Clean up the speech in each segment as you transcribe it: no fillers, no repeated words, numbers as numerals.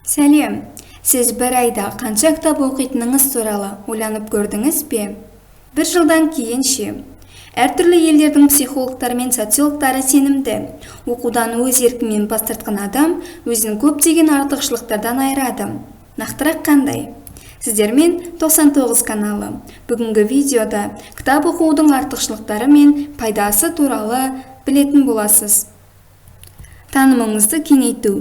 Сәлем, сіз бір айда қанша кітап оқитыныңыз туралы ойланып көрдіңіз бе? Бір жылдан кейін ше? Әртүрлі елдердің психологтары мен социологтары сенімді. Оқудан өз еркімен бас тартқан адам өзін көптеген артықшылықтардан айырады. Нақтырақ қандай? Сіздермен 99 каналы. Бүгінгі видеода кітап оқудың артықшылықтары мен пайдасы туралы білетін боласыз. Танымыңызды кеңейту.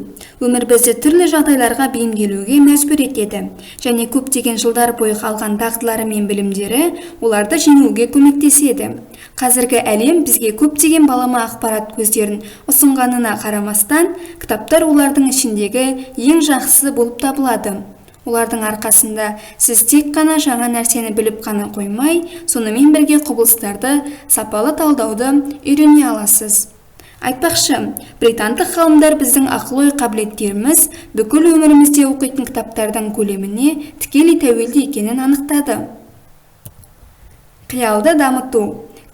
Өмір бізді түрлі жағдайларға бейімделуге мәжбүр етеді, және көптеген жылдар бойы қалған дағдылары мен білімдері оларды жеңуге көмектеседі. Қазіргі әлем бізге көптеген балама ақпарат көздерін ұсынғанына қарамастан, кітаптар олардың ішіндегі ең жақсысы болып табылады. Олардың арқасында сіз тек қана жаңа нәрсені біліп қана қоймай, сонымен бірге құбылыстарды сапалы талдауды үйрене аласыз. Айтпақшы, британдық ғалымдар біздің ақыл-ой қабілеттеріміз бүкіл өмірімізде оқитын кітаптардың көлеміне тікелей тәуелді екенін анықтады. Қиялды дамыту.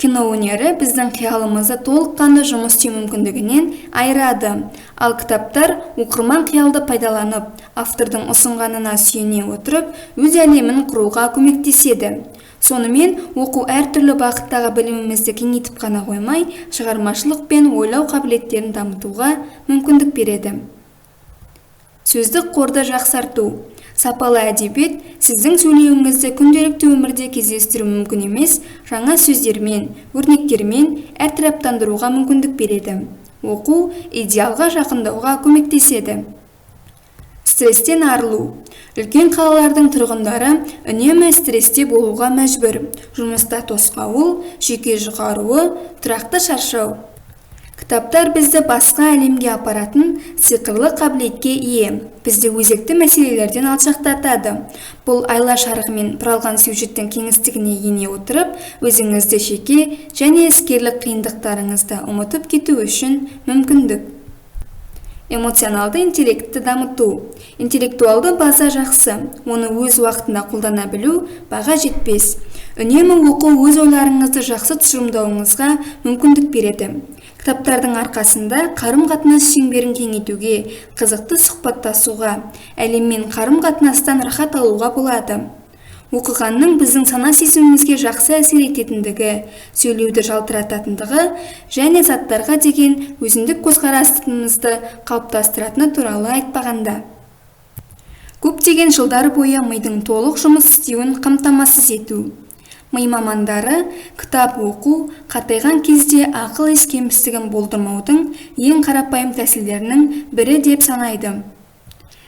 Кино өнері біздің қиялымызды толыққанды жұмыс істеу мүмкіндігінен айырады, ал кітаптар оқырман қиялды пайдаланып, автордың ұсынғанына сүйене отырып, өз әлемін құруға көмектеседі. Сонымен, оқу әртүрлі бағыттағы білімімізді кеңейтіп қана қоймай, шығармашылық пен ойлау қабілеттерін дамытуға мүмкіндік береді. Сөздік қорды жақсарту. Сапалы әдебиет сіздің сөйлеуіңізді күнделікті өмірде кездестіру мүмкін емес, жаңа сөздермен, өрнектермен әртараптандыруға мүмкіндік береді. Оқу идеалға жақындауға көмектеседі. Стресстен арылу. Үлкен қалалардың тұрғындары үнемі стрессте болуға мәжбүр. Жұмыста тосқауыл, жүйке жұқаруы, тұрақты шаршау. Кітаптар бізді басқа әлемге апаратын сиқырлы қабілетке ие. Бізді өзекті мәселелерден алшақтатады. Бұл айла шарғымен бұралған сюжеттің кеңістігіне ене отырып, өзіңізді жеке және іскерлік қиындықтарыңызды ұмытып кету үшін мүмкіндік. Эмоционалды интеллектті дамыту. Интеллектуалды база жақсы, оны өз уақытында қолдана білу баға жетпес. Үнемі оқу өз ойларыңызды жақсы тұжырымдауыңызға мүмкіндік береді. Кітаптардың арқасында қарым-қатынас шеңберін кеңейтуге, қызықты сұхбаттасуға, әлеммен қарым-қатынастан рахат алуға болады. Оқығанның біздің сана-сезімімізге жақсы әсер ететіндігі, сөйлеуді жалтырататындығы және заттарға деген өзіндік көзқарасымызды қалыптастыратыны туралы айтпағанда. Көптеген жылдар бойы мидың толық жұмыс істеуін қамтамасыз ету. Ми мамандары кітап оқу қартайған кезде ақыл-ес кемістігін болдырмаудың ең қарапайым тәсілдерінің бірі деп санайды.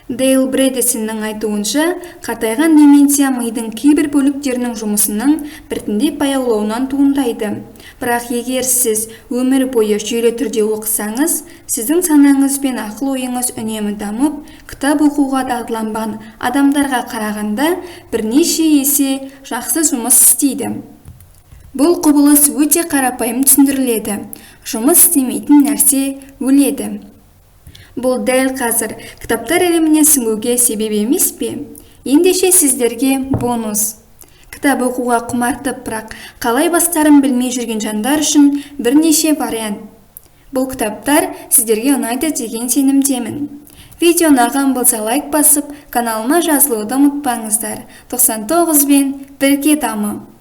Дейл Бредесеннің айтуынша, қартайған деменция мидың кейбір бөліктерінің жұмысының біртіндеп баяулауынан туындайды. Бірақ егер сіз өмір бойы жүйелі түрде оқысаңыз, сіздің санаңыз бен ақыл-ойыңыз үнемі дамып, кітап оқуға дағдыланған адамдарға қарағанда бірнеше есе жақсы жұмыс істейді. Бұл құбылыс өте қарапайым түсіндіріледі. Жұмыс істемейтін нәрсе өледі. Бұл дәл қазір кітаптар әлеміне сіңуге себеп емес пе? Ендеше сіздерге бонус. Кітап оқуға құмартып, бірақ қалай бастарын білмей жүрген жандар үшін бірнеше вариант. Бұл кітаптар сіздерге ұнайды деген сенімдемін. Видео ұнаған болса лайк басып, каналыма жазылуды ұмытпаңыздар. 99 бен бірге дамы.